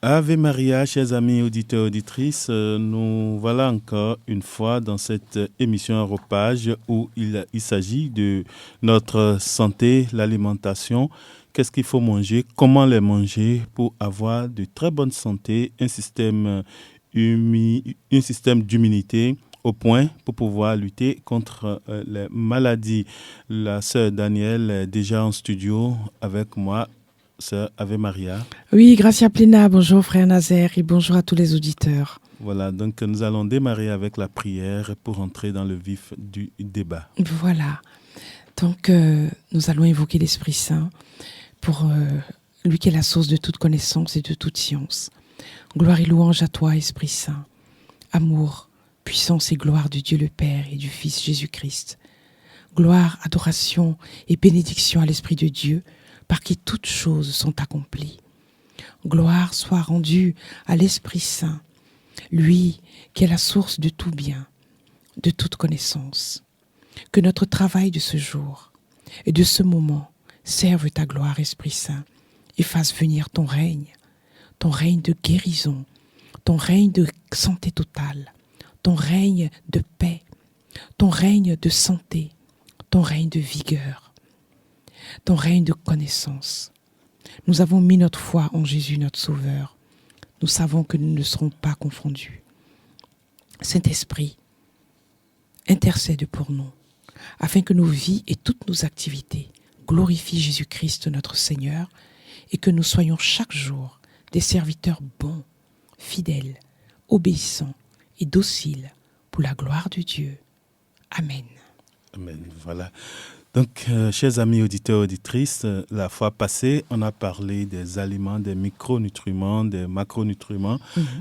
Ave Maria, chers amis auditeurs et auditrices, nous voilà encore une fois dans cette émission Arropage où il s'agit de notre santé, l'alimentation, qu'est-ce qu'il faut manger, comment les manger pour avoir de très bonne santé, un système d'immunité au point pour pouvoir lutter contre les maladies. La sœur Danielle est déjà en studio avec moi. Sœur Ave Maria. Oui, Gracia Plena, bonjour frère Nazaire et bonjour à tous les auditeurs. Voilà, donc nous allons démarrer avec la prière pour entrer dans le vif du débat. Voilà, donc nous allons évoquer l'Esprit Saint pour lui qui est la source de toute connaissance et de toute science. Gloire et louange à toi, Esprit Saint. Amour, puissance et gloire de Dieu le Père et du Fils Jésus-Christ. Gloire, adoration et bénédiction à l'Esprit de Dieu, par qui toutes choses sont accomplies. Gloire soit rendue à l'Esprit Saint, lui qui est la source de tout bien, de toute connaissance. Que notre travail de ce jour et de ce moment serve ta gloire, Esprit Saint, et fasse venir ton règne de guérison, ton règne de santé totale, ton règne de paix, ton règne de santé, ton règne de vigueur, ton règne de connaissance. Nous avons mis notre foi en Jésus, notre Sauveur. Nous savons que nous ne serons pas confondus. Saint-Esprit, intercède pour nous, afin que nos vies et toutes nos activités glorifient Jésus-Christ, notre Seigneur, et que nous soyons chaque jour des serviteurs bons, fidèles, obéissants et dociles pour la gloire de Dieu. Amen. Amen, voilà. Donc, chers amis auditeurs et auditrices, la fois passée, on a parlé des aliments, des micronutriments, des macronutriments,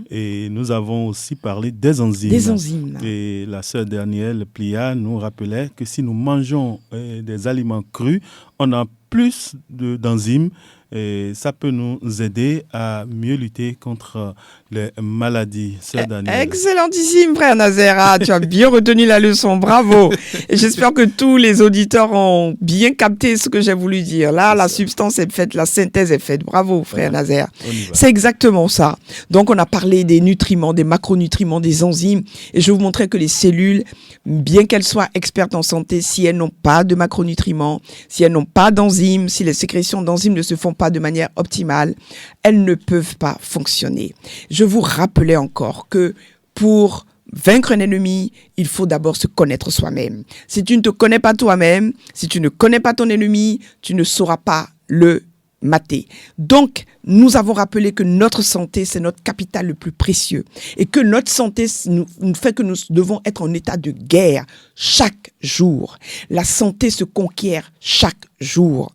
et nous avons aussi parlé des enzymes. Des enzymes. Et la sœur Danielle Plia nous rappelait que si nous mangeons des aliments crus, on a plus d'enzymes. Et ça peut nous aider à mieux lutter contre les maladies. Sœur Danielle. Excellentissime, frère Nazaire. Tu as bien retenu la leçon. Bravo. Et j'espère que tous les auditeurs ont bien capté ce que j'ai voulu dire. Là, la substance est faite, la synthèse est faite. Bravo, frère Nazaire. C'est exactement ça. Donc, on a parlé des nutriments, des macronutriments, des enzymes. Et je vous montrais que les cellules, bien qu'elles soient expertes en santé, si elles n'ont pas de macronutriments, si elles n'ont pas d'enzymes, si les sécrétions d'enzymes ne se font pas de manière optimale, elles ne peuvent pas fonctionner. Je vous rappelais encore que pour vaincre un ennemi, il faut d'abord se connaître soi-même. Si tu ne te connais pas toi-même, si tu ne connais pas ton ennemi, tu ne sauras pas le mater. Donc, nous avons rappelé que notre santé, c'est notre capital le plus précieux et que notre santé nous fait que nous devons être en état de guerre chaque jour. La santé se conquiert chaque jour.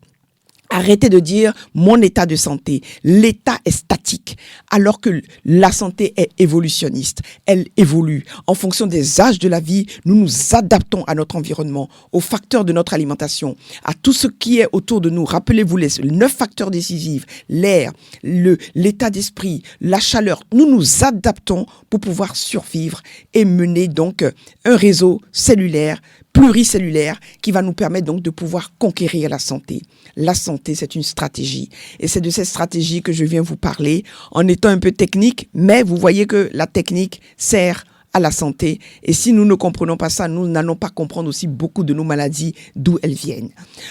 Arrêtez de dire mon état de santé. L'état est statique, alors que la santé est évolutionniste. Elle évolue. En fonction des âges de la vie, nous nous adaptons à notre environnement, aux facteurs de notre alimentation, à tout ce qui est autour de nous. Rappelez-vous les 9 facteurs décisifs, l'air, l'état d'esprit, la chaleur. Nous nous adaptons pour pouvoir survivre et mener donc un réseau cellulaire, pluricellulaire, qui va nous permettre donc de pouvoir conquérir la santé. La santé, c'est une stratégie. Et c'est de cette stratégie que je viens vous parler en étant un peu technique, mais vous voyez que la technique sert à la santé. Et si nous ne comprenons pas ça, nous n'allons pas comprendre aussi beaucoup de nos maladies, d'où elles viennent.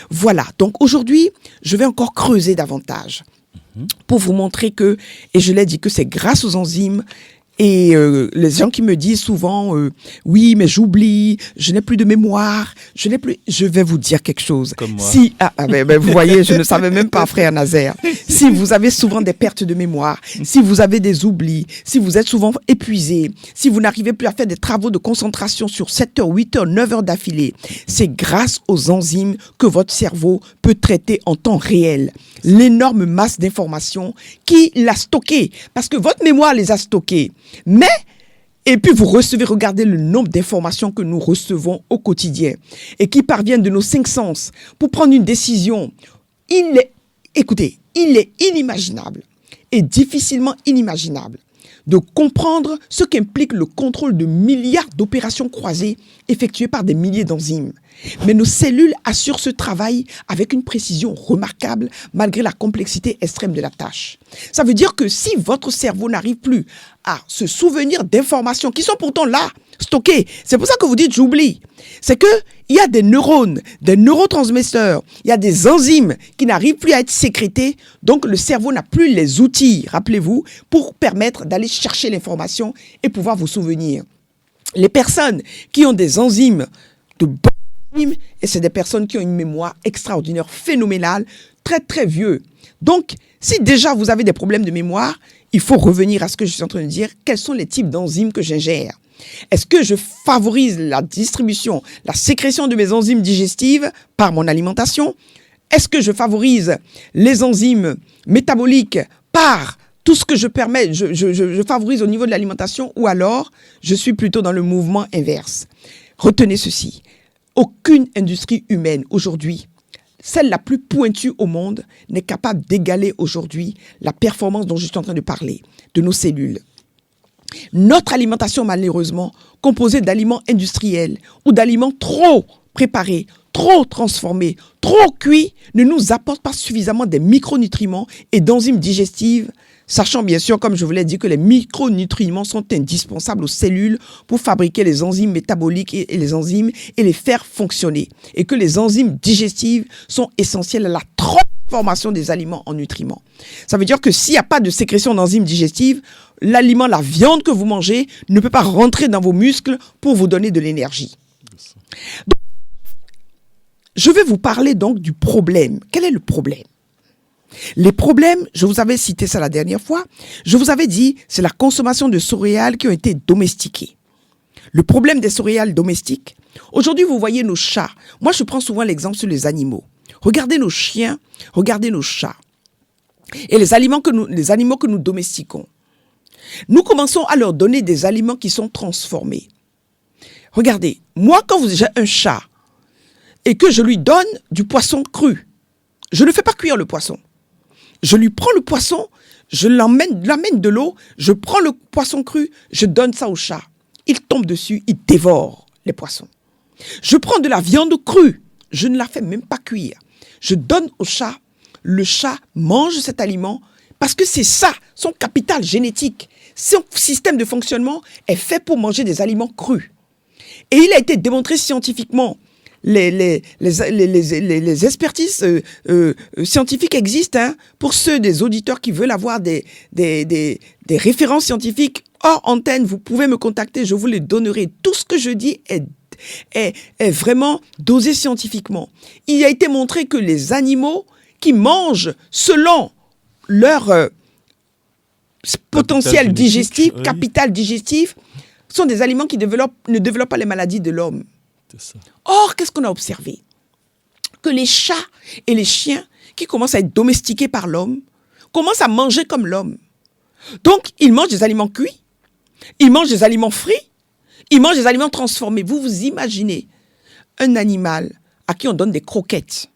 Voilà. Donc aujourd'hui, je vais encore creuser davantage pour vous montrer que, et je l'ai dit, que c'est grâce aux enzymes. Et les gens qui me disent souvent oui, mais j'oublie, je n'ai plus de mémoire, je vais vous dire quelque chose. Comme moi. Si vous voyez, je ne savais même pas, frère Nazaire. Si vous avez souvent des pertes de mémoire, si vous avez des oublis, si vous êtes souvent épuisé, si vous n'arrivez plus à faire des travaux de concentration sur 7 heures, 8 heures, 9 heures d'affilée, c'est grâce aux enzymes que votre cerveau peut traiter en temps réel l'énorme masse d'informations qu'il a stockées. Parce que votre mémoire les a stockées. Mais, et puis vous recevez, regardez le nombre d'informations que nous recevons au quotidien et qui parviennent de nos 5 sens pour prendre une décision. Il est inimaginable et difficilement inimaginable de comprendre ce qu'implique le contrôle de milliards d'opérations croisées effectuées par des milliers d'enzymes. Mais nos cellules assurent ce travail avec une précision remarquable malgré la complexité extrême de la tâche. Ça veut dire que si votre cerveau n'arrive plus à se souvenir d'informations qui sont pourtant là, stockées, c'est pour ça que vous dites j'oublie, c'est qu'il y a des neurones, des neurotransmetteurs, il y a des enzymes qui n'arrivent plus à être sécrétées, donc le cerveau n'a plus les outils, rappelez-vous, pour permettre d'aller chercher l'information et pouvoir vous souvenir. Les personnes qui ont des enzymes de bonnes enzymes, et c'est des personnes qui ont une mémoire extraordinaire, phénoménale, très très vieux. Donc, si déjà vous avez des problèmes de mémoire, il faut revenir à ce que je suis en train de dire. Quels sont les types d'enzymes que j'ingère? Est-ce que je favorise la distribution, la sécrétion de mes enzymes digestives par mon alimentation? Est-ce que je favorise les enzymes métaboliques par tout ce que je favorise au niveau de l'alimentation, ou alors je suis plutôt dans le mouvement inverse? Retenez ceci, aucune industrie humaine aujourd'hui, celle la plus pointue au monde, n'est capable d'égaler aujourd'hui la performance dont je suis en train de parler, de nos cellules. Notre alimentation, malheureusement, composée d'aliments industriels ou d'aliments trop préparés, trop transformés, trop cuits, ne nous apporte pas suffisamment des micronutriments et d'enzymes digestives, sachant bien sûr, comme je vous l'ai dit, que les micronutriments sont indispensables aux cellules pour fabriquer les enzymes métaboliques et les enzymes et les faire fonctionner. Et que les enzymes digestives sont essentielles à la transformation des aliments en nutriments. Ça veut dire que s'il n'y a pas de sécrétion d'enzymes digestives, l'aliment, la viande que vous mangez ne peut pas rentrer dans vos muscles pour vous donner de l'énergie. Donc, je vais vous parler donc du problème. Quel est le problème? Les problèmes, je vous avais cité ça la dernière fois, je vous avais dit, c'est la consommation de céréales qui ont été domestiquées. Le problème des céréales domestiques, aujourd'hui vous voyez nos chats. Moi je prends souvent l'exemple sur les animaux. Regardez nos chiens, regardez nos chats. Et les animaux que nous domestiquons. Nous commençons à leur donner des aliments qui sont transformés. Regardez, moi quand j'ai un chat et que je lui donne du poisson cru, je ne fais pas cuire le poisson. Je lui prends le poisson, je l'amène de l'eau, je prends le poisson cru, je donne ça au chat. Il tombe dessus, il dévore les poissons. Je prends de la viande crue, je ne la fais même pas cuire. Je donne au chat, le chat mange cet aliment parce que c'est ça, son capital génétique. Son système de fonctionnement est fait pour manger des aliments crus. Et il a été démontré scientifiquement. Les expertises scientifiques existent, hein, pour ceux des auditeurs qui veulent avoir des références scientifiques hors antenne. Vous pouvez me contacter, je vous les donnerai. Tout ce que je dis est vraiment dosé scientifiquement. Il a été montré que les animaux qui mangent selon leur potentiel digestif, capital digestif, sont des aliments qui ne développent pas les maladies de l'homme. Or, qu'est-ce qu'on a observé? Que les chats et les chiens qui commencent à être domestiqués par l'homme commencent à manger comme l'homme. Donc, ils mangent des aliments cuits, ils mangent des aliments frits, ils mangent des aliments transformés. Vous vous imaginez un animal à qui on donne des croquettes.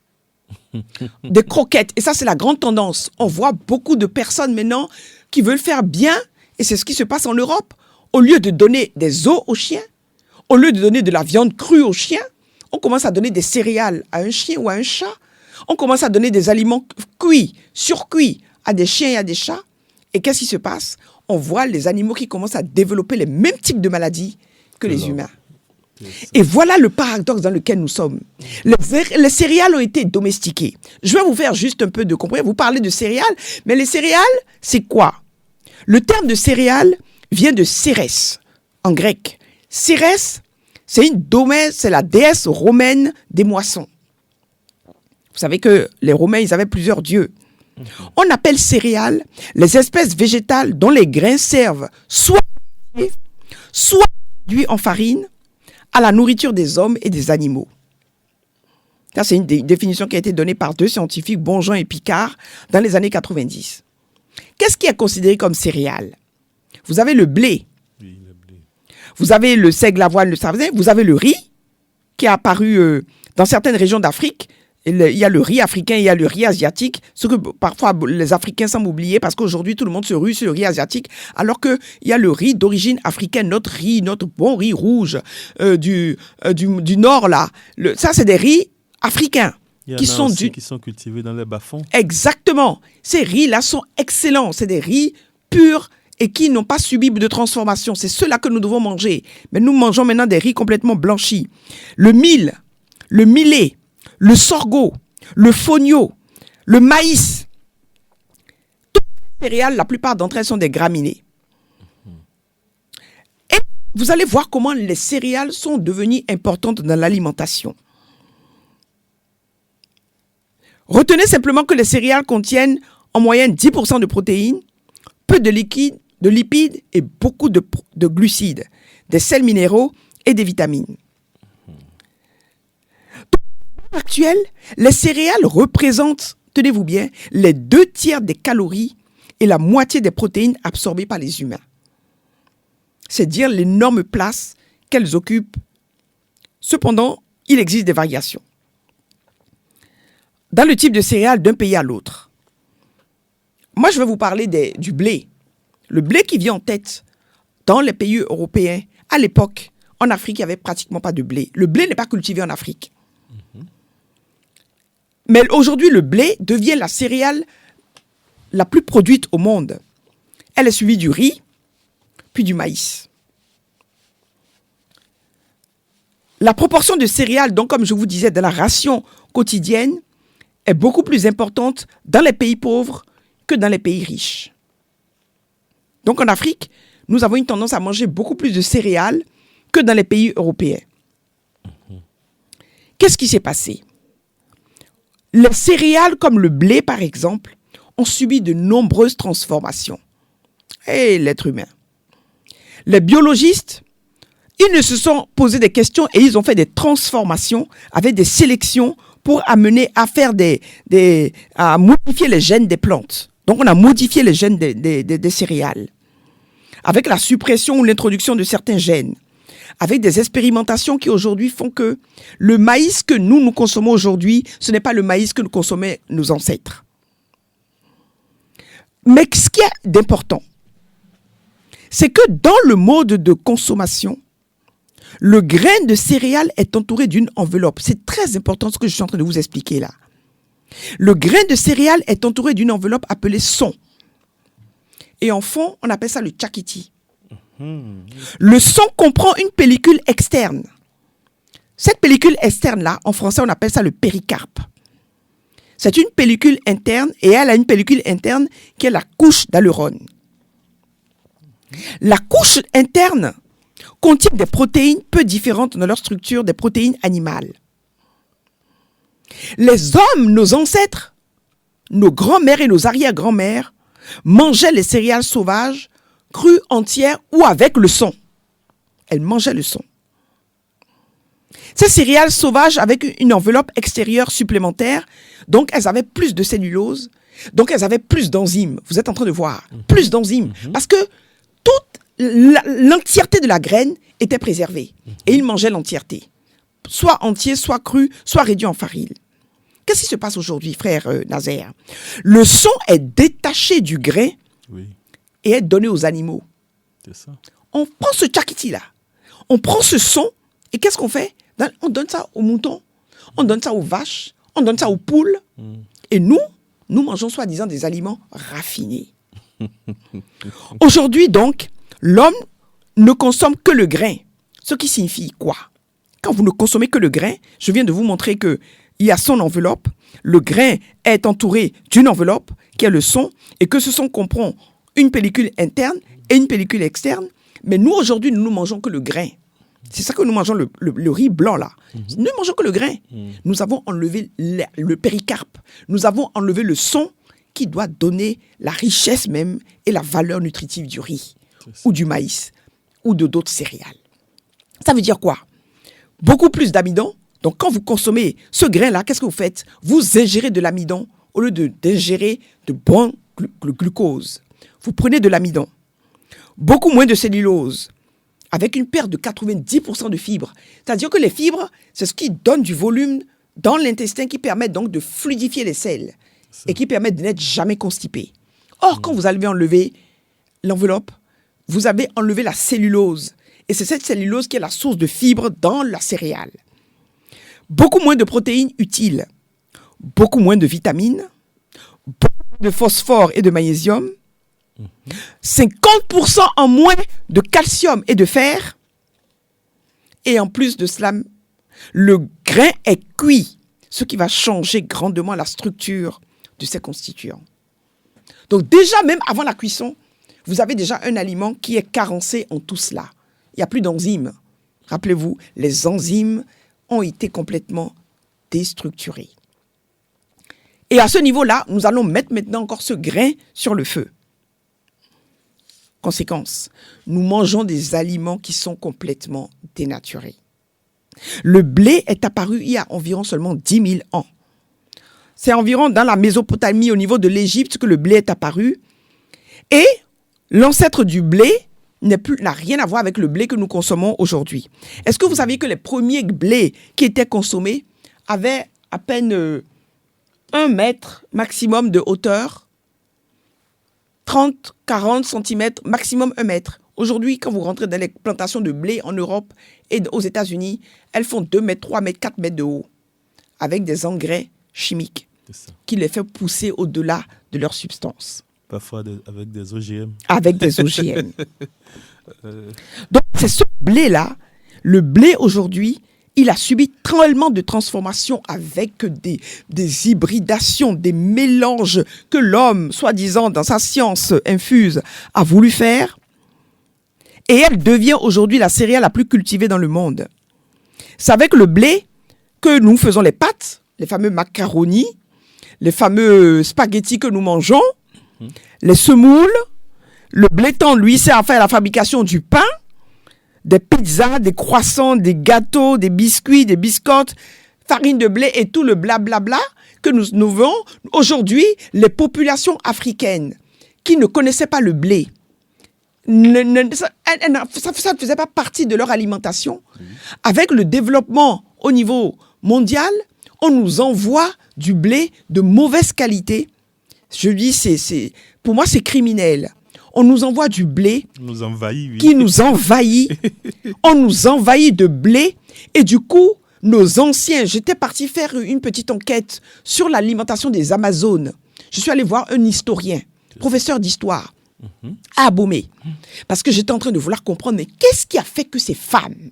Des croquettes. Et ça, c'est la grande tendance. On voit beaucoup de personnes maintenant qui veulent faire bien, et c'est ce qui se passe en Europe. Au lieu de donner des os aux chiens, au lieu de donner de la viande crue aux chiens, on commence à donner des céréales à un chien ou à un chat. On commence à donner des aliments cuits, surcuits à des chiens et à des chats. Et qu'est-ce qui se passe? On voit les animaux qui commencent à développer les mêmes types de maladies que les humains. Et voilà le paradoxe dans lequel nous sommes. Les céréales ont été domestiquées. Je vais vous faire juste un peu de comprendre. Vous parlez de céréales, mais les céréales, c'est quoi? Le terme de céréales vient de Cérès, en grec. Cérès, c'est la déesse romaine des moissons. Vous savez que les Romains, ils avaient plusieurs dieux. On appelle céréales les espèces végétales dont les grains servent soit réduits en farine à la nourriture des hommes et des animaux. Ça, c'est une définition qui a été donnée par deux scientifiques, Bonjean et Picard, dans les années 90. Qu'est-ce qui est considéré comme céréales? Vous avez le blé. Oui, le blé. Vous avez le seigle, l'avoine, le sarrasin. Vous avez le riz, qui est apparu dans certaines régions d'Afrique Il y a le riz africain, il y a le riz asiatique, ce que parfois les Africains semblent oublier parce qu'aujourd'hui tout le monde se rue sur le riz asiatique, alors qu'il y a le riz d'origine africaine, notre bon riz rouge du nord là. Ça c'est des riz africains. Il y en a aussi qui sont cultivés dans les bas-fonds. Exactement. Ces riz-là sont excellents. C'est des riz purs et qui n'ont pas subi de transformation. C'est ceux-là que nous devons manger. Mais nous mangeons maintenant des riz complètement blanchis. Le mil, le millet, le sorgho, le fonio, le maïs. Toutes les céréales, la plupart d'entre elles sont des graminées. Et vous allez voir comment les céréales sont devenues importantes dans l'alimentation. Retenez simplement que les céréales contiennent en moyenne 10% de protéines, peu de lipides et beaucoup de glucides, des sels minéraux et des vitamines. Actuel, les céréales représentent, tenez-vous bien, les 2/3 des calories et la moitié des protéines absorbées par les humains. C'est dire l'énorme place qu'elles occupent. Cependant, il existe des variations dans le type de céréales d'un pays à l'autre. Moi, je vais vous parler du blé. Le blé qui vient en tête dans les pays européens. À l'époque, en Afrique, il n'y avait pratiquement pas de blé. Le blé n'est pas cultivé en Afrique. Mais aujourd'hui, le blé devient la céréale la plus produite au monde. Elle est suivie du riz, puis du maïs. La proportion de céréales, donc, comme je vous disais, dans la ration quotidienne, est beaucoup plus importante dans les pays pauvres que dans les pays riches. Donc en Afrique, nous avons une tendance à manger beaucoup plus de céréales que dans les pays européens. Qu'est-ce qui s'est passé? Les céréales comme le blé, par exemple, ont subi de nombreuses transformations. Et l'être humain. Les biologistes, ils ne se sont posés des questions et ils ont fait des transformations avec des sélections pour amener à faire à modifier les gènes des plantes. Donc, on a modifié les gènes des céréales. Avec la suppression ou l'introduction de certains gènes. Avec des expérimentations qui aujourd'hui font que le maïs que nous consommons aujourd'hui, ce n'est pas le maïs que nous consommaient nos ancêtres. Mais ce qui est d'important, c'est que dans le mode de consommation, le grain de céréales est entouré d'une enveloppe. C'est très important ce que je suis en train de vous expliquer là. Le grain de céréales est entouré d'une enveloppe appelée son. Et en fond, on appelle ça le tchakiti. Le son comprend une pellicule externe. Cette pellicule externe-là, en français, on appelle ça le péricarpe. C'est une pellicule interne et elle a une pellicule interne qui est la couche d'aleurones. La couche interne contient des protéines peu différentes dans leur structure des protéines animales. Les hommes, nos ancêtres, nos grands-mères et nos arrière-grands-mères mangeaient les céréales sauvages, crues, entières ou avec le son. Elles mangeaient le son. Ces céréales sauvages avec une enveloppe extérieure supplémentaire, donc elles avaient plus de cellulose, donc elles avaient plus d'enzymes. Vous êtes en train de voir, plus d'enzymes, parce que toute l'entièreté de la graine était préservée. Et ils mangeaient l'entièreté. Soit entier, soit cru, soit réduit en farine. Qu'est-ce qui se passe aujourd'hui, frère Nazaire? Le son est détaché du grain et est donné aux animaux. C'est ça. On prend ce tchakiti-là, on prend ce son et qu'est-ce qu'on fait? On donne ça aux moutons, on donne ça aux vaches, on donne ça aux poules. Et nous mangeons soi-disant des aliments raffinés. Aujourd'hui, donc, l'homme ne consomme que le grain. Ce qui signifie quoi? Quand vous ne consommez que le grain, je viens de vous montrer qu'il y a son enveloppe. Le grain est entouré d'une enveloppe qui est le son et que ce son comprend une pellicule interne et une pellicule externe. Mais nous, aujourd'hui, nous ne mangeons que le grain. C'est ça que nous mangeons, le riz blanc là. Nous ne mangeons que le grain. Nous avons enlevé le péricarpe. Nous avons enlevé le son qui doit donner la richesse même et la valeur nutritive du riz ou du maïs ou d'autres céréales. Ça veut dire quoi? Beaucoup plus d'amidon. Donc quand vous consommez ce grain-là, qu'est-ce que vous faites? Vous ingérez de l'amidon au lieu d'ingérer de bon glucose. Vous prenez de l'amidon. Beaucoup moins de cellulose. Avec une perte de 90% de fibres. C'est-à-dire que les fibres, c'est ce qui donne du volume dans l'intestin qui permettent donc de fluidifier les selles et qui permettent de n'être jamais constipé. Or, quand vous allez enlever l'enveloppe, vous avez enlevé la cellulose. Et c'est cette cellulose qui est la source de fibres dans la céréale. Beaucoup moins de protéines utiles, beaucoup moins de vitamines, beaucoup de phosphore et de magnésium, 50% en moins de calcium et de fer. Et en plus de cela, le grain est cuit, ce qui va changer grandement la structure de ces constituants. Donc déjà, même avant la cuisson, vous avez déjà un aliment qui est carencé en tout cela. Il n'y a plus d'enzymes. Rappelez-vous, les enzymes ont été complètement déstructurées. Et à ce niveau-là, nous allons mettre maintenant encore ce grain sur le feu. Conséquence, nous mangeons des aliments qui sont complètement dénaturés. Le blé est apparu il y a environ seulement 10 000 ans. C'est environ dans la Mésopotamie, au niveau de l'Égypte, que le blé est apparu. Et l'ancêtre du blé n'a rien à voir avec le blé que nous consommons aujourd'hui. Est-ce que vous saviez que les premiers blés qui étaient consommés avaient à peine 1 mètre maximum de hauteur, 30, 40 cm, maximum 1 mètre. Aujourd'hui, quand vous rentrez dans les plantations de blé en Europe et aux États-Unis, elles font 2 mètres, 3 mètres, 4 mètres de haut, avec des engrais chimiques qui les fait pousser au-delà de leur substance. Parfois avec des OGM. Avec des OGM. Donc, c'est ce blé-là. Le blé, aujourd'hui, il a subi tellement de transformations avec des hybridations, des mélanges que l'homme, soi-disant, dans sa science infuse, a voulu faire. Et elle devient aujourd'hui la céréale la plus cultivée dans le monde. C'est avec le blé que nous faisons les pâtes, les fameux macaronis, les fameux spaghettis que nous mangeons, les semoules. Le blé tendre, lui, sert à faire la fabrication du pain, des pizzas, des croissants, des gâteaux, des biscuits, des biscottes, farine de blé et tout le blablabla que nous voyons. Aujourd'hui, les populations africaines qui ne connaissaient pas le blé, ça ne faisait pas partie de leur alimentation. Avec le développement au niveau mondial, on nous envoie du blé de mauvaise qualité. Je dis, pour moi, c'est criminel. On nous envoie du blé qui nous envahit. On nous envahit de blé. Et du coup, nos anciens, j'étais parti faire une petite enquête sur l'alimentation des Amazones. Je suis allé voir un historien, professeur d'histoire, à Abomey. Parce que j'étais en train de vouloir comprendre, mais qu'est-ce qui a fait que ces femmes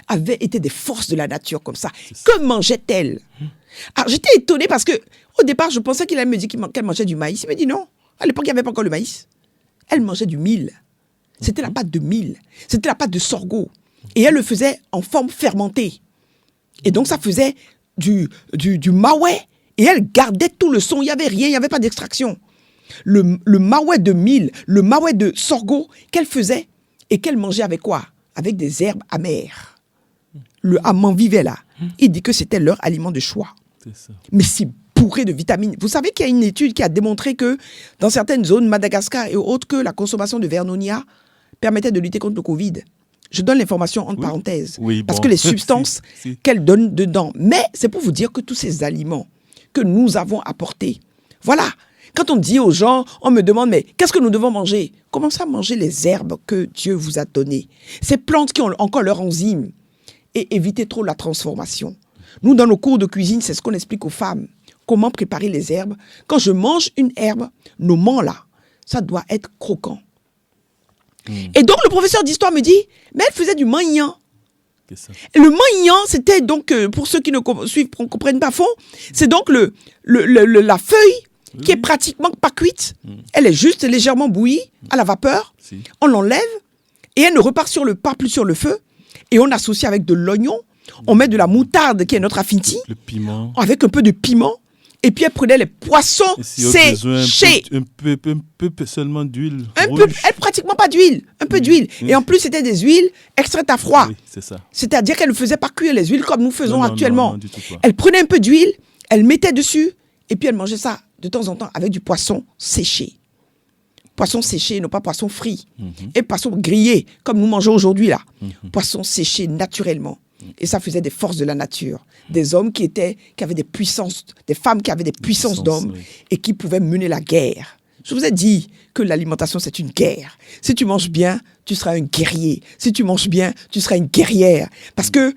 avaient été des forces de la nature comme ça? Que mangeaient-elles? Alors, j'étais étonnée parce que au départ, je pensais qu'il allait me dire qu'elle mangeait du maïs. Il me dit non. À l'époque, il n'y avait pas encore le maïs. Elle mangeait du mil. C'était la pâte de mil. C'était la pâte de sorgho. Et elle le faisait en forme fermentée. Et donc, ça faisait du maouet. Et elle gardait tout le son. Il n'y avait rien, il n'y avait pas d'extraction. Le maouet de mil, le maouet de sorgho qu'elle faisait et qu'elle mangeait avec quoi? Avec des herbes amères. Le amant vivait là. Il dit que c'était leur aliment de choix. Ça. Mais c'est bourré de vitamines. Vous savez qu'il y a une étude qui a démontré que dans certaines zones, Madagascar et autres, que la consommation de Vernonia permettait de lutter contre le Covid. Je donne l'information entre parenthèses. Oui, parce que les substances qu'elle donne dedans. Mais c'est pour vous dire que tous ces aliments que nous avons apportés, voilà. Quand on dit aux gens, on me demande, mais qu'est-ce que nous devons manger? Commencez à manger les herbes que Dieu vous a données. Ces plantes qui ont encore leurs enzymes. Et évitez trop la transformation. Nous, dans nos cours de cuisine, c'est ce qu'on explique aux femmes. Comment préparer les herbes. Quand je mange une herbe, nos mains là, ça doit être croquant. Et donc, le professeur d'histoire me dit, mais elle faisait du magnan. Le magnan, c'était donc, pour ceux qui ne comprennent pas fond, c'est donc la feuille qui est pratiquement pas cuite. Elle est juste légèrement bouillie à la vapeur. On l'enlève et elle ne repart pas plus sur le feu. Et on associe avec de l'oignon, on met de la moutarde qui est notre affinity, le piment, avec un peu de piment, et puis elle prenait les poissons séchés. Un peu seulement d'huile. Pratiquement pas d'huile, un peu d'huile. Et en plus, c'était des huiles extraites à froid. Oui, c'est ça. C'est-à-dire qu'elle ne faisait pas cuire les huiles comme nous faisons actuellement. Non, du tout pas. Elle prenait un peu d'huile, elle mettait dessus, et puis elle mangeait ça de temps en temps avec du poisson séché. Poisson séché, non pas poisson frit. Et poisson grillé, comme nous mangeons aujourd'hui là. Poisson séché naturellement. Et ça faisait des forces de la nature. Des hommes qui avaient des puissances, des femmes qui avaient des puissances d'hommes et qui pouvaient mener la guerre. Je vous ai dit que l'alimentation, c'est une guerre. Si tu manges bien, tu seras un guerrier. Si tu manges bien, tu seras une guerrière. Parce que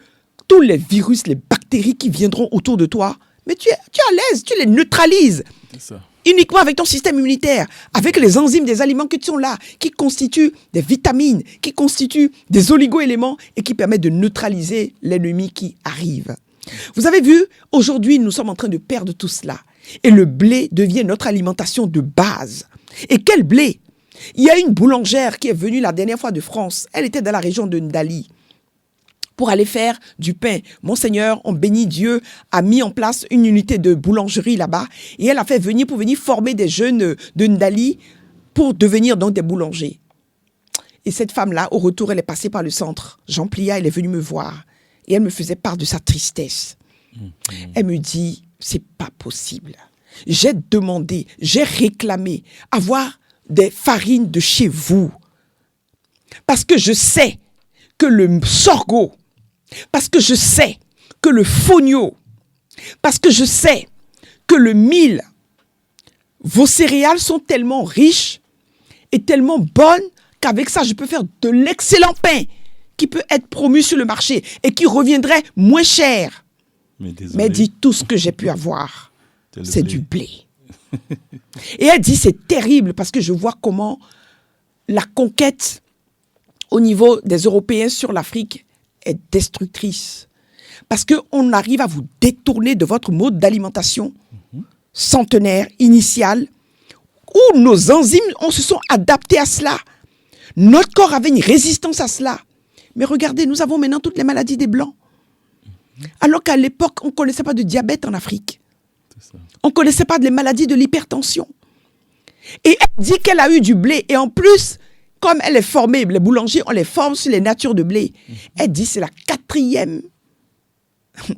tous les virus, les bactéries qui viendront autour de toi, mais tu es à l'aise, tu les neutralises. C'est ça. Uniquement avec ton système immunitaire, avec les enzymes des aliments qui sont là, qui constituent des vitamines, qui constituent des oligo-éléments et qui permettent de neutraliser l'ennemi qui arrive. Vous avez vu, aujourd'hui, nous sommes en train de perdre tout cela. Et le blé devient notre alimentation de base. Et quel blé? Il y a une boulangère qui est venue la dernière fois de France. Elle était dans la région de Ndali pour aller faire du pain. Monseigneur, on bénit Dieu, a mis en place une unité de boulangerie là-bas. Et elle a fait venir pour venir former des jeunes de Ndali pour devenir donc des boulangers. Et cette femme-là, au retour, elle est passée par le centre. Jean Plia, elle est venue me voir. Et elle me faisait part de sa tristesse. Elle me dit, c'est pas possible. J'ai demandé, j'ai réclamé avoir des farines de chez vous. Parce que je sais que le sorgho, parce que je sais que le fonio, parce que je sais que le mil, vos céréales sont tellement riches et tellement bonnes qu'avec ça, je peux faire de l'excellent pain qui peut être promu sur le marché et qui reviendrait moins cher. Mais elle dit, tout ce que j'ai pu avoir, c'est du blé. Et elle dit, c'est terrible parce que je vois comment la conquête au niveau des Européens sur l'Afrique est destructrice. Parce qu'on arrive à vous détourner de votre mode d'alimentation centenaire, initial, où nos enzymes se sont adaptés à cela. Notre corps avait une résistance à cela. Mais regardez, nous avons maintenant toutes les maladies des Blancs. Alors qu'à l'époque, on ne connaissait pas de diabète en Afrique. On ne connaissait pas des maladies de l'hypertension. Et elle dit qu'elle a eu du blé. Et en plus, comme elle est formée, les boulangers, on les forme sur les natures de blé. Elle dit que c'est la 4e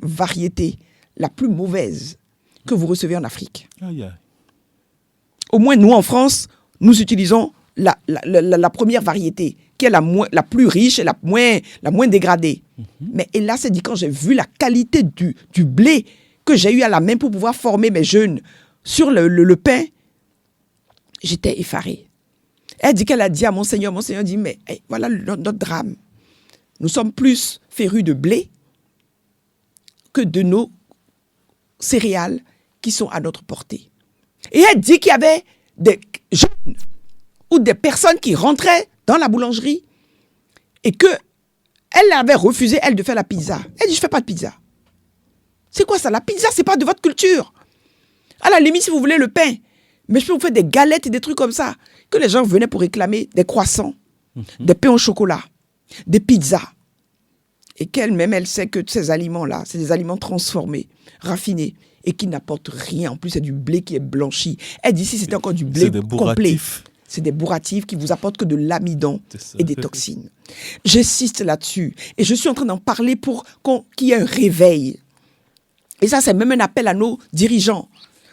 variété, la plus mauvaise que vous recevez en Afrique. Au moins, nous, en France, nous utilisons la première variété, qui est la plus riche et la moins dégradée. Mais hélas, elle dit, quand j'ai vu la qualité du blé que j'ai eu à la main pour pouvoir former mes jeunes sur le pain, j'étais effarée. Elle dit qu'elle a dit à Monseigneur dit, mais voilà notre drame. Nous sommes plus férus de blé que de nos céréales qui sont à notre portée. Et elle dit qu'il y avait des jeunes ou des personnes qui rentraient dans la boulangerie et qu'elle avait refusé, elle, de faire la pizza. Elle dit, je ne fais pas de pizza. C'est quoi ça? La pizza, ce n'est pas de votre culture. À la limite, si vous voulez le pain, mais je peux vous faire des galettes et des trucs comme ça, que les gens venaient pour réclamer des croissants, des pains au chocolat, des pizzas. Et qu'elle-même, elle sait que ces aliments-là, c'est des aliments transformés, raffinés, et qui n'apportent rien. En plus, c'est du blé qui est blanchi. Elle dit, si c'était encore du blé complet. C'est des bourratifs qui vous apportent que de l'amidon et des toxines. J'insiste là-dessus. Et je suis en train d'en parler pour qu'il y ait un réveil. Et ça, c'est même un appel à nos dirigeants,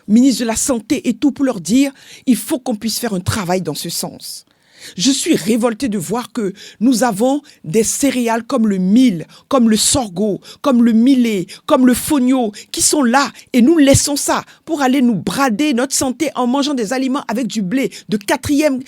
ministres de la Santé et tout, pour leur dire, il faut qu'on puisse faire un travail dans ce sens. Je suis révoltée de voir que nous avons des céréales comme le mil, comme le sorgho, comme le millet, comme le fonio, qui sont là et nous laissons ça pour aller nous brader notre santé en mangeant des aliments avec du blé de 4e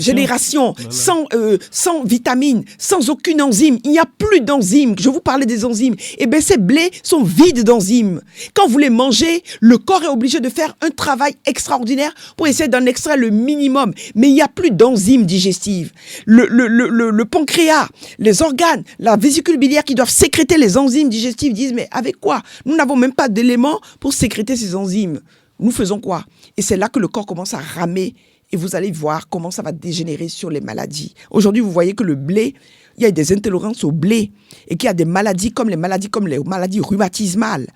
génération, voilà. sans vitamines, sans aucune enzyme. Il n'y a plus d'enzymes. Je vous parlais des enzymes. Eh bien, ces blés sont vides d'enzymes. Quand vous les mangez, le corps est obligé de faire un travail extraordinaire pour essayer d'en extraire le minimum. Mais il n'y a plus d'enzymes digestives. Le pancréas, les organes, la vésicule biliaire qui doivent sécréter les enzymes digestives disent, mais avec quoi? Nous n'avons même pas d'éléments pour sécréter ces enzymes. Nous faisons quoi? Et c'est là que le corps commence à ramer et vous allez voir comment ça va dégénérer sur les maladies. Aujourd'hui, vous voyez que le blé, il y a des intolérances au blé et qu'il y a des maladies comme les maladies rhumatismales.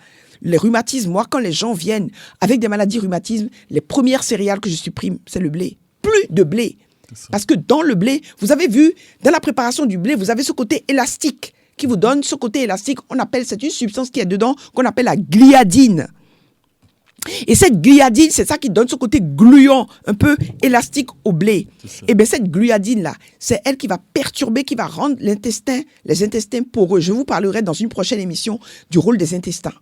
Les rhumatismes, moi, quand les gens viennent avec des maladies rhumatismes, les premières céréales que je supprime, c'est le blé. Plus de blé. Parce que dans le blé, vous avez vu, dans la préparation du blé, vous avez ce côté élastique qui vous donne ce côté élastique. C'est une substance qui est dedans qu'on appelle la gliadine. Et cette gliadine, c'est ça qui donne ce côté gluant, un peu élastique au blé. Et bien cette gliadine-là, c'est elle qui va perturber, qui va rendre les intestins poreux. Je vous parlerai dans une prochaine émission du rôle des intestins.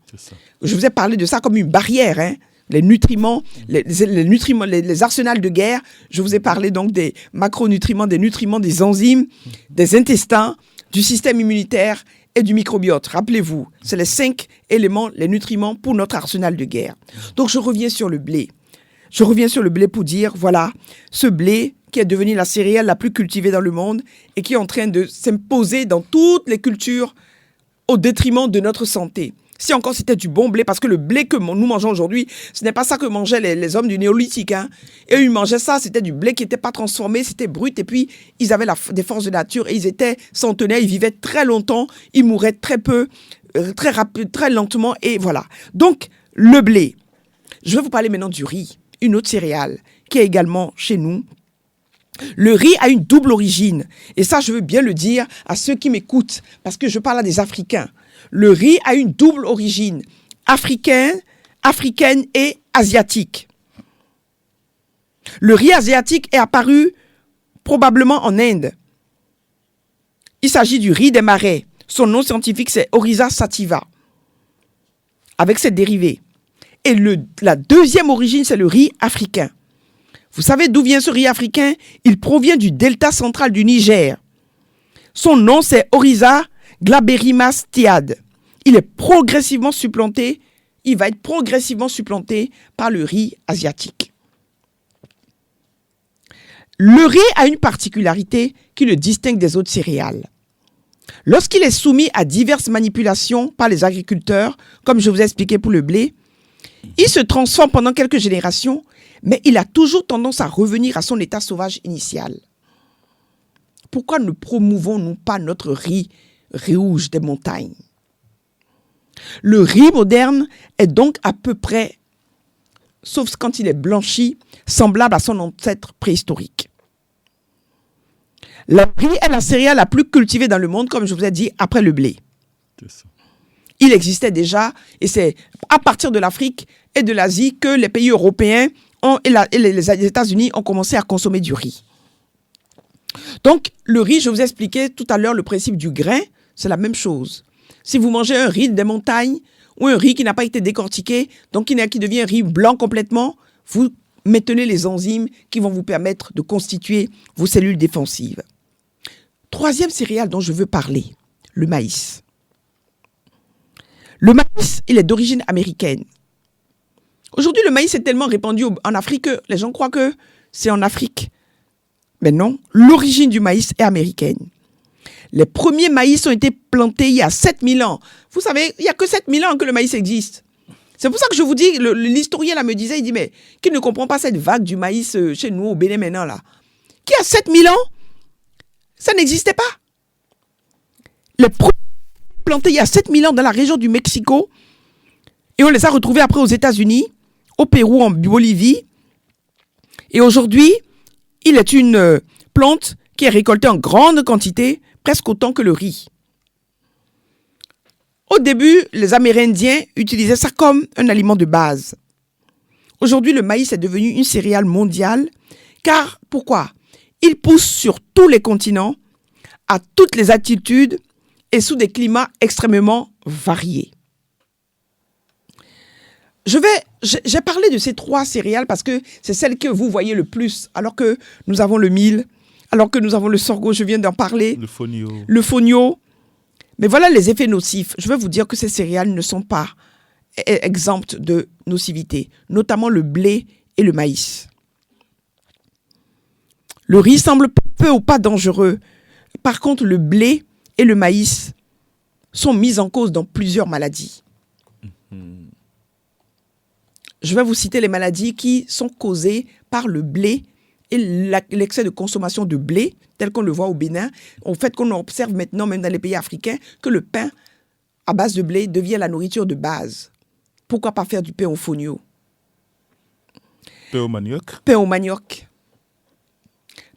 Je vous ai parlé de ça comme une barrière, hein. Les nutriments, les arsenals de guerre. Je vous ai parlé donc des macronutriments, des enzymes, des intestins, du système immunitaire et du microbiote. Rappelez-vous, c'est les 5 éléments, les nutriments pour notre arsenal de guerre. Donc, je reviens sur le blé. Je reviens sur le blé pour dire, voilà, ce blé qui est devenu la céréale la plus cultivée dans le monde et qui est en train de s'imposer dans toutes les cultures au détriment de notre santé. Si encore c'était du bon blé, parce que le blé que nous mangeons aujourd'hui, ce n'est pas ça que mangeaient les hommes du néolithique. Hein. Et ils mangeaient ça, c'était du blé qui n'était pas transformé, c'était brut. Et puis, ils avaient des forces de nature et ils étaient centenaires, ils vivaient très longtemps, ils mouraient très peu, très rapide, très lentement. Et voilà. Donc, le blé. Je vais vous parler maintenant du riz, une autre céréale qui est également chez nous. Le riz a une double origine. Et ça, je veux bien le dire à ceux qui m'écoutent, parce que je parle à des Africains. Le riz a une double origine, africaine et asiatique. Le riz asiatique est apparu probablement en Inde. Il s'agit du riz des marais. Son nom scientifique, c'est Oryza sativa, avec ses dérivés. Et la deuxième origine, c'est le riz africain. Vous savez d'où vient ce riz africain? Il provient du delta central du Niger. Son nom, c'est Oryza glaberimas tiade. Il est progressivement supplanté, il va être progressivement supplanté par le riz asiatique. Le riz a une particularité qui le distingue des autres céréales. Lorsqu'il est soumis à diverses manipulations par les agriculteurs, comme je vous ai expliqué pour le blé, il se transforme pendant quelques générations, mais il a toujours tendance à revenir à son état sauvage initial. Pourquoi ne promouvons-nous pas notre riz rouge des montagnes? Le riz moderne est donc à peu près, sauf quand il est blanchi, semblable à son ancêtre préhistorique. Le riz est la céréale la plus cultivée dans le monde, comme je vous ai dit, après le blé. Il existait déjà, et c'est à partir de l'Afrique et de l'Asie que les pays européens et les États-Unis ont commencé à consommer du riz. Donc, le riz, je vous ai expliqué tout à l'heure le principe du grain, c'est la même chose. Si vous mangez un riz des montagnes ou un riz qui n'a pas été décortiqué, donc qui devient riz blanc complètement, vous maintenez les enzymes qui vont vous permettre de constituer vos cellules défensives. Troisième céréale dont je veux parler, le maïs. Le maïs, il est d'origine américaine. Aujourd'hui, le maïs est tellement répandu en Afrique que les gens croient que c'est en Afrique. Mais non, l'origine du maïs est américaine. Les premiers maïs ont été plantés il y a 7000 ans. Vous savez, il n'y a que 7000 ans que le maïs existe. C'est pour ça que je vous dis, l'historien là me disait, il dit, mais qui ne comprend pas cette vague du maïs chez nous au Bénin maintenant là? Qui a 7000 ans? Ça n'existait pas. Les premiers plantés il y a 7000 ans dans la région du Mexico, et on les a retrouvés après aux États-Unis, au Pérou, en Bolivie. Et aujourd'hui, il est une plante qui est récoltée en grande quantité, presque autant que le riz. Au début, les Amérindiens utilisaient ça comme un aliment de base. Aujourd'hui, le maïs est devenu une céréale mondiale, car pourquoi? Il pousse sur tous les continents, à toutes les altitudes et sous des climats extrêmement variés. J'ai parlé de ces 3 céréales parce que c'est celles que vous voyez le plus, alors que nous avons le mil, alors que nous avons le sorgho, je viens d'en parler. Le fonio. Mais voilà les effets nocifs. Je veux vous dire que ces céréales ne sont pas exemptes de nocivité, notamment le blé et le maïs. Le riz semble peu ou pas dangereux. Par contre, le blé et le maïs sont mis en cause dans plusieurs maladies. Je vais vous citer les maladies qui sont causées par le blé et l'excès de consommation de blé, tel qu'on le voit au Bénin, au fait qu'on observe maintenant, même dans les pays africains, que le pain à base de blé devient la nourriture de base. Pourquoi pas faire du pain au fonio? Pain au manioc? Pain au manioc.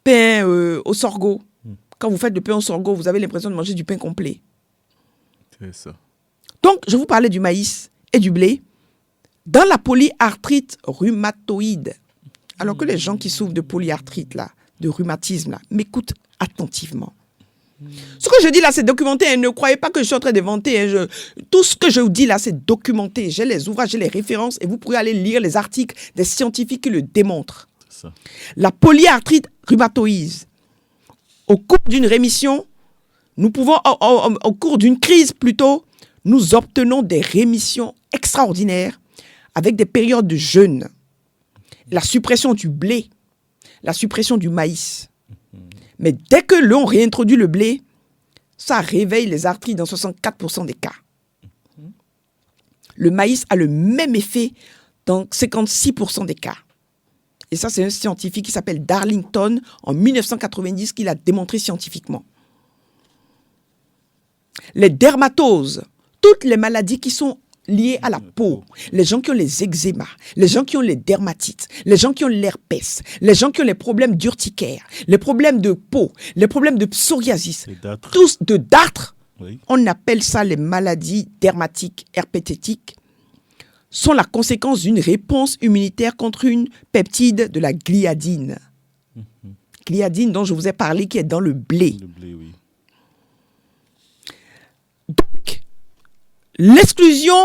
Pain au sorgho. Quand vous faites du pain au sorgho, vous avez l'impression de manger du pain complet. C'est ça. Donc, je vous parlais du maïs et du blé. Dans la polyarthrite rhumatoïde, alors que les gens qui souffrent de polyarthrite, là, de rhumatisme, là, m'écoutent attentivement. Ce que je dis là, c'est documenté. Hein. Ne croyez pas que je suis en train d'inventer. Hein. Tout ce que je vous dis là, c'est documenté. J'ai les ouvrages, j'ai les références et vous pourrez aller lire les articles des scientifiques qui le démontrent. Ça. La polyarthrite rhumatoïde, au cours d'une rémission, nous pouvons, au cours d'une crise plutôt, nous obtenons des rémissions extraordinaires avec des périodes de jeûne, la suppression du blé, la suppression du maïs. Mais dès que l'on réintroduit le blé, ça réveille les arthrites dans 64% des cas. Le maïs a le même effet dans 56% des cas. Et ça, c'est un scientifique qui s'appelle Darlington, en 1990, qui l'a démontré scientifiquement. Les dermatoses, toutes les maladies qui sont liées à la peau, les gens qui ont les eczémas, les gens qui ont les dermatites, les gens qui ont l'herpès, les gens qui ont les problèmes d'urticaire, les problèmes de peau, les problèmes de psoriasis, tous de dartre, oui. On appelle ça les maladies dermatiques herpétiques, sont la conséquence d'une réponse immunitaire contre une peptide de la gliadine. Gliadine dont je vous ai parlé, qui est dans le blé. Le blé, oui. Donc, l'exclusion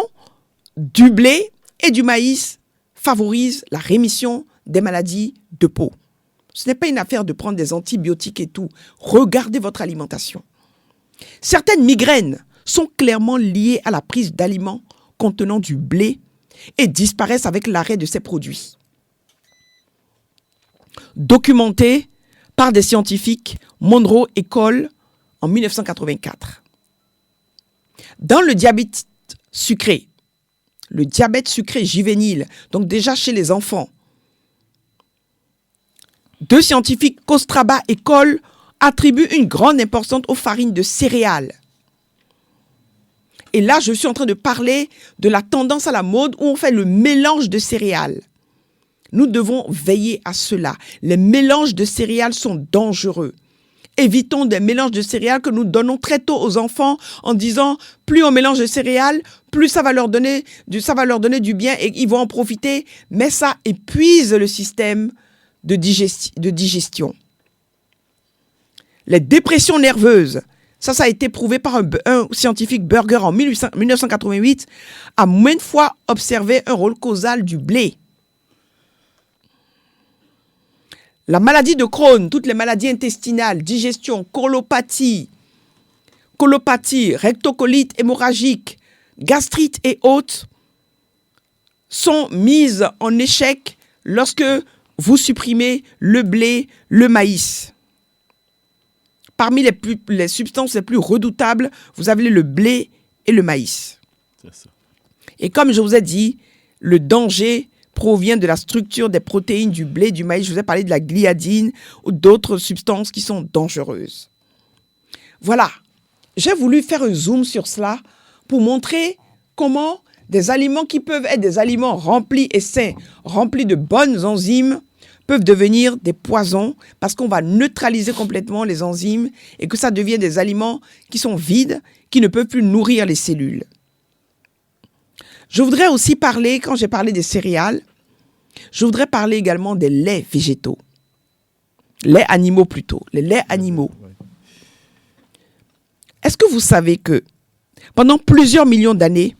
du blé et du maïs favorise la rémission des maladies de peau. Ce n'est pas une affaire de prendre des antibiotiques et tout. Regardez votre alimentation. Certaines migraines sont clairement liées à la prise d'aliments contenant du blé et disparaissent avec l'arrêt de ces produits. Documenté par des scientifiques Monroe et Cole en 1984. Dans le diabète sucré juvénile, donc déjà chez les enfants, deux scientifiques, Kostraba et Cole, attribuent une grande importance aux farines de céréales. Et là, je suis en train de parler de la tendance à la mode où on fait le mélange de céréales. Nous devons veiller à cela. Les mélanges de céréales sont dangereux. Évitons des mélanges de céréales que nous donnons très tôt aux enfants en disant plus on mélange de céréales, plus ça va leur donner du bien et ils vont en profiter. Mais ça épuise le système de digestion. Les dépressions nerveuses, ça a été prouvé par un scientifique Berger en 1988, a maintes fois observé un rôle causal du blé. La maladie de Crohn, toutes les maladies intestinales, digestion, colopathie, rectocolite hémorragique, gastrite et autres, sont mises en échec lorsque vous supprimez le blé, le maïs. Parmi les substances les plus redoutables, vous avez le blé et le maïs. C'est ça. Et comme je vous ai dit, le danger provient de la structure des protéines du blé, du maïs. Je vous ai parlé de la gliadine ou d'autres substances qui sont dangereuses. Voilà, j'ai voulu faire un zoom sur cela pour montrer comment des aliments qui peuvent être des aliments remplis et sains, remplis de bonnes enzymes, peuvent devenir des poisons parce qu'on va neutraliser complètement les enzymes et que ça devient des aliments qui sont vides, qui ne peuvent plus nourrir les cellules. Je voudrais aussi parler, quand j'ai parlé des céréales, je voudrais parler également des laits végétaux. Laits animaux plutôt, les laits animaux. Est-ce que vous savez que pendant plusieurs millions d'années,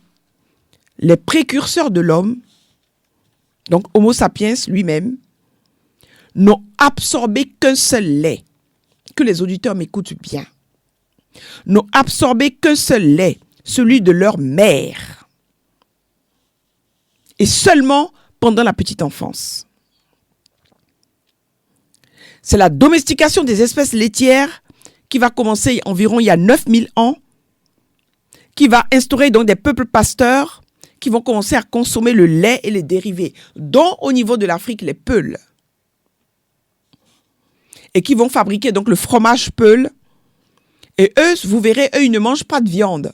les précurseurs de l'homme, donc Homo sapiens lui-même, n'ont absorbé qu'un seul lait, que les auditeurs m'écoutent bien, n'ont absorbé qu'un seul lait, celui de leur mère, et seulement pendant la petite enfance. C'est la domestication des espèces laitières qui va commencer environ il y a 9000 ans, qui va instaurer donc des peuples pasteurs qui vont commencer à consommer le lait et les dérivés, dont au niveau de l'Afrique les peuls, et qui vont fabriquer donc le fromage peul. Et eux, vous verrez, eux, ils ne mangent pas de viande.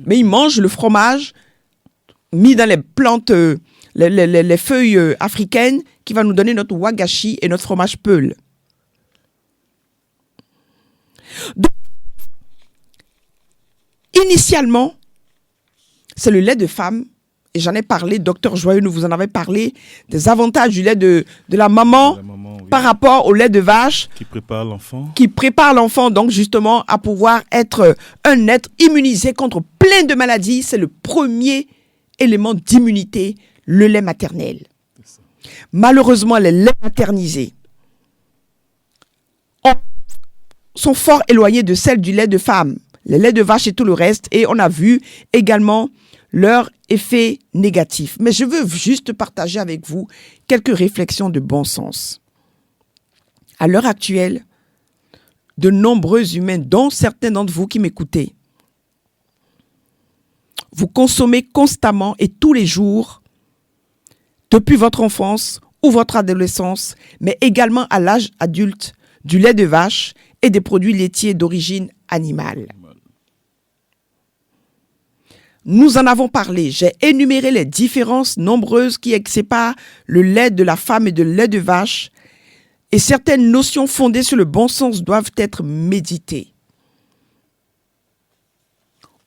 Mais ils mangent le fromage mis dans les plantes, les feuilles africaines, qui va nous donner notre wagashi et notre fromage peul. Donc, initialement, c'est le lait de femme et j'en ai parlé, docteur Joyeux, nous vous en avez parlé, des avantages du lait de la maman, Oui. par rapport au lait de vache. Qui prépare l'enfant. Qui prépare l'enfant, donc, justement, à pouvoir être un être immunisé contre plein de maladies. C'est le premier élément d'immunité, le lait maternel. Malheureusement, les laits maternisés sont fort éloignés de celles du lait de femme, les laits de vache et tout le reste. Et on a vu également leur effet négatif. Mais je veux juste partager avec vous quelques réflexions de bon sens. À l'heure actuelle, de nombreux humains, dont certains d'entre vous qui m'écoutez, vous consommez constamment et tous les jours, depuis votre enfance ou votre adolescence, mais également à l'âge adulte, du lait de vache et des produits laitiers d'origine animale. Nous en avons parlé. J'ai énuméré les différences nombreuses qui séparent le lait de la femme et le lait de vache. Et certaines notions fondées sur le bon sens doivent être méditées.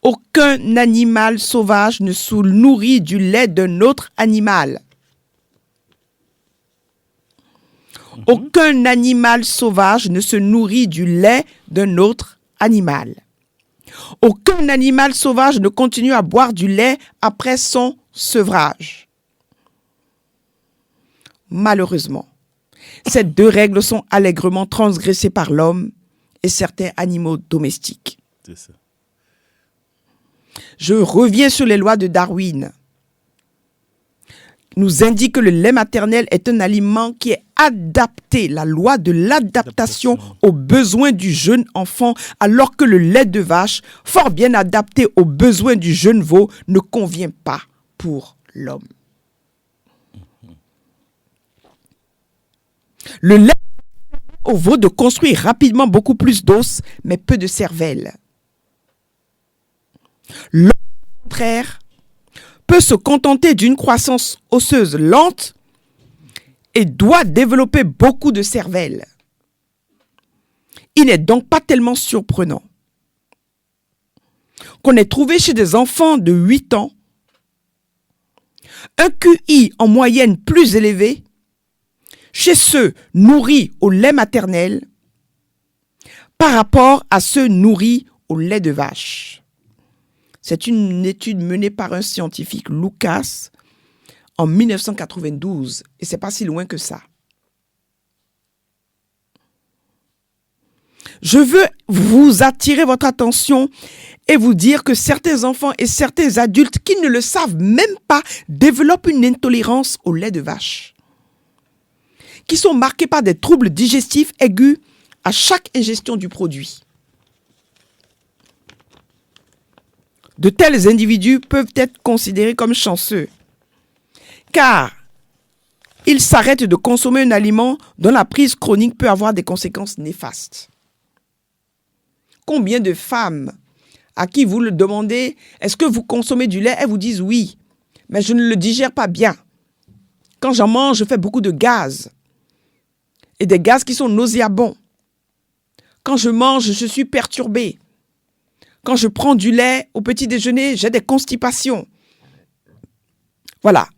Aucun animal sauvage ne se nourrit du lait d'un autre animal. Aucun animal sauvage ne se nourrit du lait d'un autre animal. Aucun animal sauvage ne continue à boire du lait après son sevrage. Malheureusement, ces deux règles sont allègrement transgressées par l'homme et certains animaux domestiques. C'est ça. Je reviens sur les lois de Darwin. Nous indique que le lait maternel est un aliment qui est adapté, la loi de l'adaptation aux besoins du jeune enfant, alors que le lait de vache, fort bien adapté aux besoins du jeune veau, ne convient pas pour l'homme. Le lait au veau de construire rapidement beaucoup plus d'os, mais peu de cervelle. L'homme, au contraire, peut se contenter d'une croissance osseuse lente et doit développer beaucoup de cervelle. Il n'est donc pas tellement surprenant qu'on ait trouvé chez des enfants de 8 ans un QI en moyenne plus élevé chez ceux nourris au lait maternel par rapport à ceux nourris au lait de vache. C'est une étude menée par un scientifique, Lucas, en 1992. Et c'est pas si loin que ça. Je veux vous attirer votre attention et vous dire que certains enfants et certains adultes qui ne le savent même pas développent une intolérance au lait de vache, qui sont marqués par des troubles digestifs aigus à chaque ingestion du produit. De tels individus peuvent être considérés comme chanceux, car ils s'arrêtent de consommer un aliment dont la prise chronique peut avoir des conséquences néfastes. Combien de femmes à qui vous le demandez, est-ce que vous consommez du lait? Elles vous disent oui, mais je ne le digère pas bien. Quand j'en mange, je fais beaucoup de gaz, et des gaz qui sont nauséabonds. Quand je mange, je suis perturbée. Quand je prends du lait au petit déjeuner, j'ai des constipations. Voilà.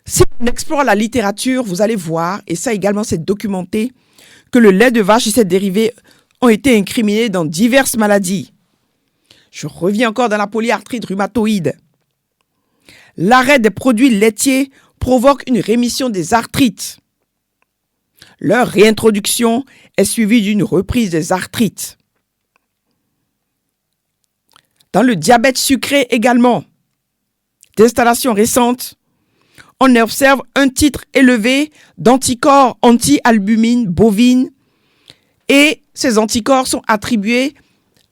Si on explore la littérature, vous allez voir, et ça également c'est documenté, que le lait de vache et ses dérivés ont été incriminés dans diverses maladies. Je reviens encore dans la polyarthrite rhumatoïde. L'arrêt des produits laitiers provoque une rémission des arthrites. Leur réintroduction est suivie d'une reprise des arthrites. Dans le diabète sucré également, d'installation récente, on observe un titre élevé d'anticorps anti-albumine bovine et ces anticorps sont attribués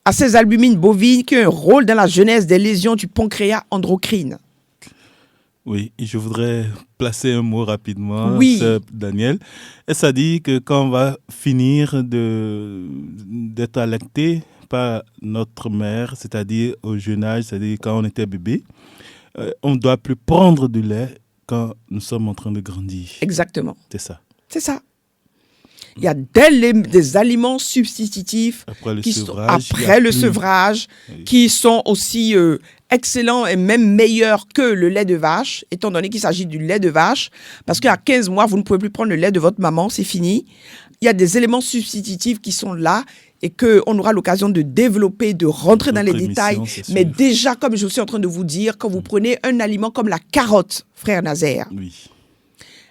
à ces albumines bovines qui ont un rôle dans la genèse des lésions du pancréas endocrine. Oui, et je voudrais placer un mot rapidement, Oui. Daniel. Et ça dit que quand on va finir d'être allaité par notre mère, c'est-à-dire au jeune âge, c'est-à-dire quand on était bébé, on ne doit plus prendre du lait quand nous sommes en train de grandir. Exactement. C'est ça. C'est ça. Il y a des aliments substitutifs Après le qui sevrage, sont, après le sevrage, Oui. qui sont aussi excellent et même meilleur que le lait de vache, étant donné qu'il s'agit du lait de vache, parce qu'à 15 mois, vous ne pouvez plus prendre le lait de votre maman, c'est fini. Il y a des éléments substitutifs qui sont là et qu'on aura l'occasion de développer, de rentrer dans les détails. Mais déjà, comme je suis en train de vous dire, quand vous prenez un aliment comme la carotte, frère Nazaire, Oui.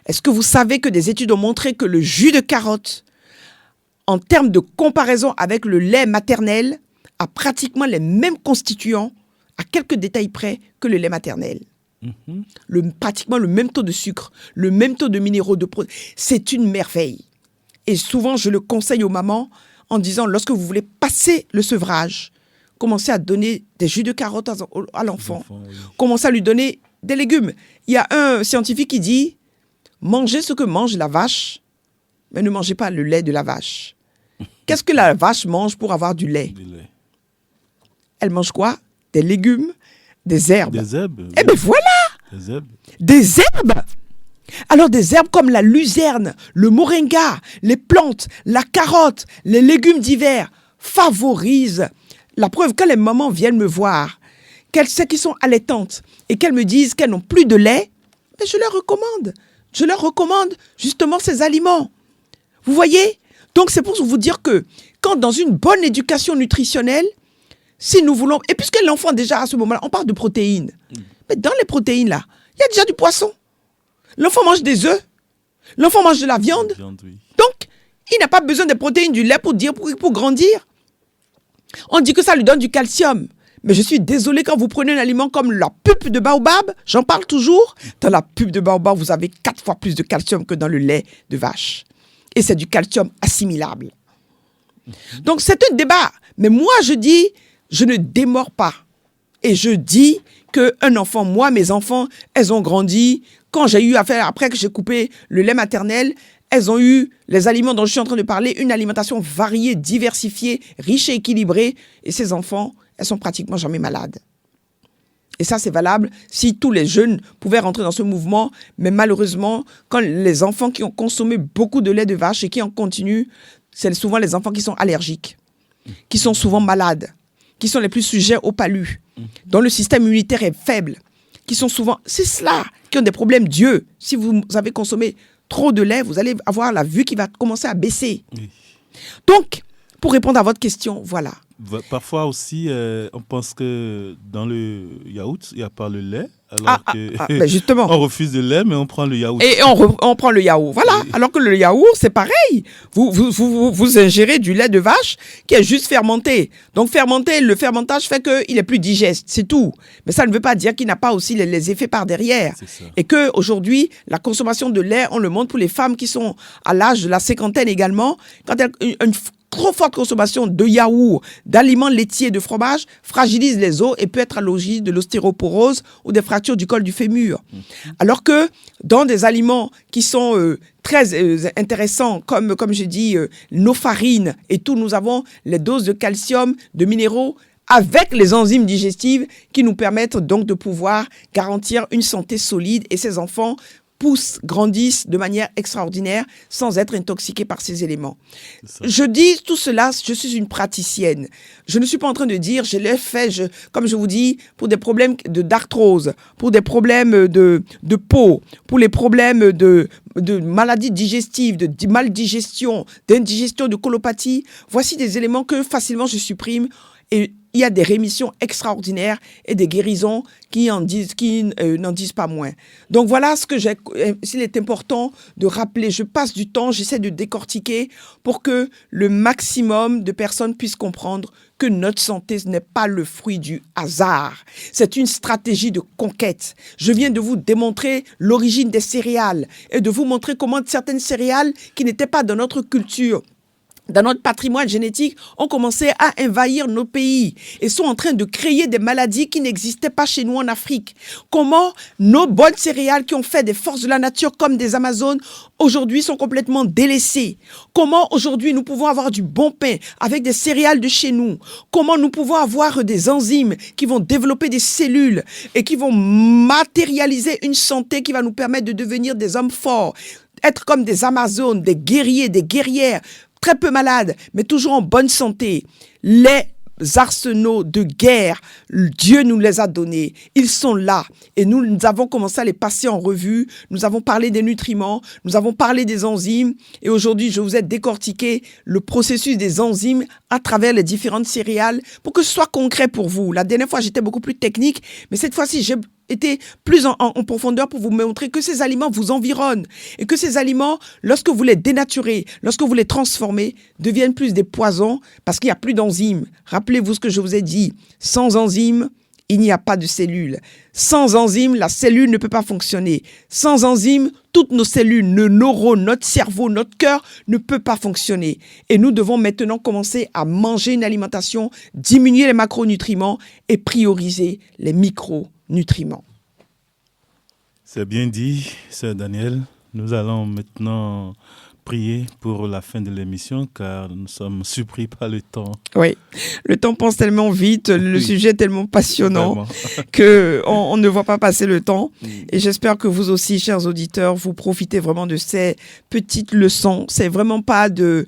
est-ce que vous savez que des études ont montré que le jus de carotte, en termes de comparaison avec le lait maternel, a pratiquement les mêmes constituants, à quelques détails près, que le lait maternel. Pratiquement le même taux de sucre, le même taux de minéraux, de protéines. C'est une merveille. Et souvent, je le conseille aux mamans en disant, lorsque vous voulez passer le sevrage, commencez à donner des jus de carotte à l'enfant. Oui. Commencez à lui donner des légumes. Il y a un scientifique qui dit, mangez ce que mange la vache, mais ne mangez pas le lait de la vache. Qu'est-ce que la vache mange pour avoir du lait? Du lait. Elle mange quoi? Des légumes, des herbes. Des herbes. Eh bien voilà! Des herbes. Des herbes! Alors des herbes comme la luzerne, le moringa, les plantes, la carotte, les légumes d'hiver favorisent. La preuve, quand les mamans viennent me voir, qu'elles savent qu'ils sont allaitantes et qu'elles me disent qu'elles n'ont plus de lait, mais je leur recommande. Je leur recommande justement ces aliments. Vous voyez? Donc c'est pour vous dire que quand dans une bonne éducation nutritionnelle, si nous voulons, et puisque l'enfant déjà à ce moment-là, on parle de protéines, mais dans les protéines là, il y a déjà du poisson. L'enfant mange des œufs, l'enfant mange de la viande, Oui. donc il n'a pas besoin des protéines du lait pour grandir. On dit que ça lui donne du calcium. Mais je suis désolée, quand vous prenez un aliment comme la pulpe de baobab, j'en parle toujours, dans la pulpe de baobab, vous avez 4 fois plus de calcium que dans le lait de vache. Et c'est du calcium assimilable. Donc c'est un débat. Mais moi je dis, je ne démords pas. Et je dis qu'un enfant, moi, mes enfants, elles ont grandi. Quand j'ai eu affaire, après que j'ai coupé le lait maternel, elles ont eu les aliments dont je suis en train de parler, une alimentation variée, diversifiée, riche et équilibrée. Et ces enfants, elles sont pratiquement jamais malades. Et ça, c'est valable si tous les jeunes pouvaient rentrer dans ce mouvement. Mais malheureusement, quand les enfants qui ont consommé beaucoup de lait de vache et qui en continuent, c'est souvent les enfants qui sont allergiques, qui sont souvent malades, qui sont les plus sujets au palu, dont le système immunitaire est faible, qui sont souvent... C'est cela qui ont des problèmes d'yeux. Si vous avez consommé trop de lait, vous allez avoir la vue qui va commencer à baisser. Oui. Donc, pour répondre à votre question, voilà. Parfois aussi, on pense que dans le yaourt, il n'y a pas le lait. Alors ben justement. On refuse le lait, mais on prend le yaourt. Et on prend le yaourt. Voilà. Oui. Alors que le yaourt, c'est pareil. Vous ingérez du lait de vache qui est juste fermenté. Donc fermenté, le fermentage fait qu'il est plus digeste. C'est tout. Mais ça ne veut pas dire qu'il n'a pas aussi les effets par derrière. Et qu'aujourd'hui, la consommation de lait, on le montre pour les femmes qui sont à l'âge de la cinquantaine également, quand elles une trop forte consommation de yaourt, d'aliments laitiers, de fromage fragilise les os et peut être à l'origine de l'ostéoporose ou des fractures du col du fémur. Alors que dans des aliments qui sont très intéressants, comme je dis, nos farines et tout, nous avons les doses de calcium, de minéraux, avec les enzymes digestives qui nous permettent donc de pouvoir garantir une santé solide et ces enfants poussent, grandissent de manière extraordinaire sans être intoxiqués par ces éléments. Je dis tout cela, je suis une praticienne. Je ne suis pas en train de dire, je l'ai fait, comme je vous dis, pour des problèmes d'arthrose, pour des problèmes de peau, pour les problèmes de maladies digestives, de maldigestion, d'indigestion, de colopathie. Voici des éléments que facilement je supprime et il y a des rémissions extraordinaires et des guérisons qui n'en disent pas moins. Donc voilà s'il est important de rappeler. Je passe du temps, j'essaie de décortiquer pour que le maximum de personnes puissent comprendre que notre santé ce n'est pas le fruit du hasard. C'est une stratégie de conquête. Je viens de vous démontrer l'origine des céréales et de vous montrer comment certaines céréales qui n'étaient pas dans notre culture, dans notre patrimoine génétique, ont commencé à envahir nos pays et sont en train de créer des maladies qui n'existaient pas chez nous en Afrique. Comment nos bonnes céréales qui ont fait des forces de la nature comme des Amazones, aujourd'hui sont complètement délaissées. Comment aujourd'hui nous pouvons avoir du bon pain avec des céréales de chez nous. Comment nous pouvons avoir des enzymes qui vont développer des cellules et qui vont matérialiser une santé qui va nous permettre de devenir des hommes forts, être comme des Amazones, des guerriers, des guerrières, très peu malades, mais toujours en bonne santé. Les arsenaux de guerre, Dieu nous les a donnés. Ils sont là. Et nous avons commencé à les passer en revue. Nous avons parlé des nutriments. Nous avons parlé des enzymes. Et aujourd'hui, je vous ai décortiqué le processus des enzymes à travers les différentes céréales pour que ce soit concret pour vous. La dernière fois, j'étais beaucoup plus technique. Mais cette fois-ci, j'ai été plus en profondeur pour vous montrer que ces aliments vous environnent et que ces aliments, lorsque vous les dénaturez, lorsque vous les transformez, deviennent plus des poisons parce qu'il n'y a plus d'enzymes. Rappelez-vous ce que je vous ai dit. Sans enzymes, il n'y a pas de cellules. Sans enzymes, la cellule ne peut pas fonctionner. Sans enzymes, toutes nos cellules, nos neurones, notre cerveau, notre cœur ne peut pas fonctionner. Et nous devons maintenant commencer à manger une alimentation, diminuer les macronutriments et prioriser les micronutriments. C'est bien dit, Sœur Daniel. Nous allons maintenant prier pour la fin de l'émission car nous sommes surpris par le temps. Oui, le temps passe tellement vite, le sujet est tellement passionnant qu'on ne voit pas passer le temps. Et j'espère que vous aussi, chers auditeurs, vous profitez vraiment de ces petites leçons. C'est vraiment pas du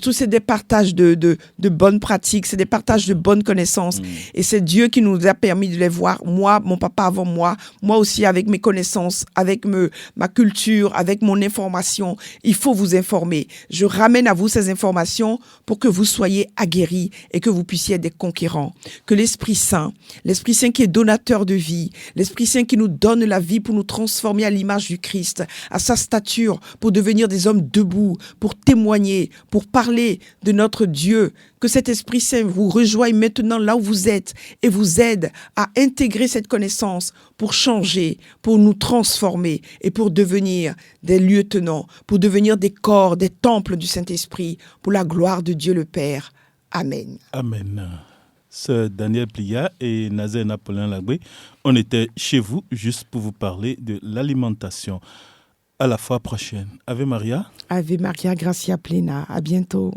tout, c'est des partages de bonnes pratiques, c'est des partages de bonnes connaissances. Et c'est Dieu qui nous a permis de les voir. Moi, mon papa avant moi aussi avec mes connaissances, avec ma culture, avec mon information. Il faut vous informer. Je ramène à vous ces informations pour que vous soyez aguerris et que vous puissiez être des conquérants. Que l'Esprit Saint qui est donateur de vie, l'Esprit Saint qui nous donne la vie pour nous transformer à l'image du Christ, à sa stature, pour devenir des hommes debout, pour témoigner, pour parler de notre Dieu. Que cet Esprit Saint vous rejoigne maintenant là où vous êtes et vous aide à intégrer cette connaissance pour changer, pour nous transformer et pour devenir des lieutenants, pour devenir des corps, des temples du Saint-Esprit, pour la gloire de Dieu le Père. Amen. Amen. Sœur Daniel Plia et Nazaire Napoléon Lagbé, on était chez vous juste pour vous parler de l'alimentation. À la fois prochaine. Ave Maria. Ave Maria, Gracia plena. À bientôt.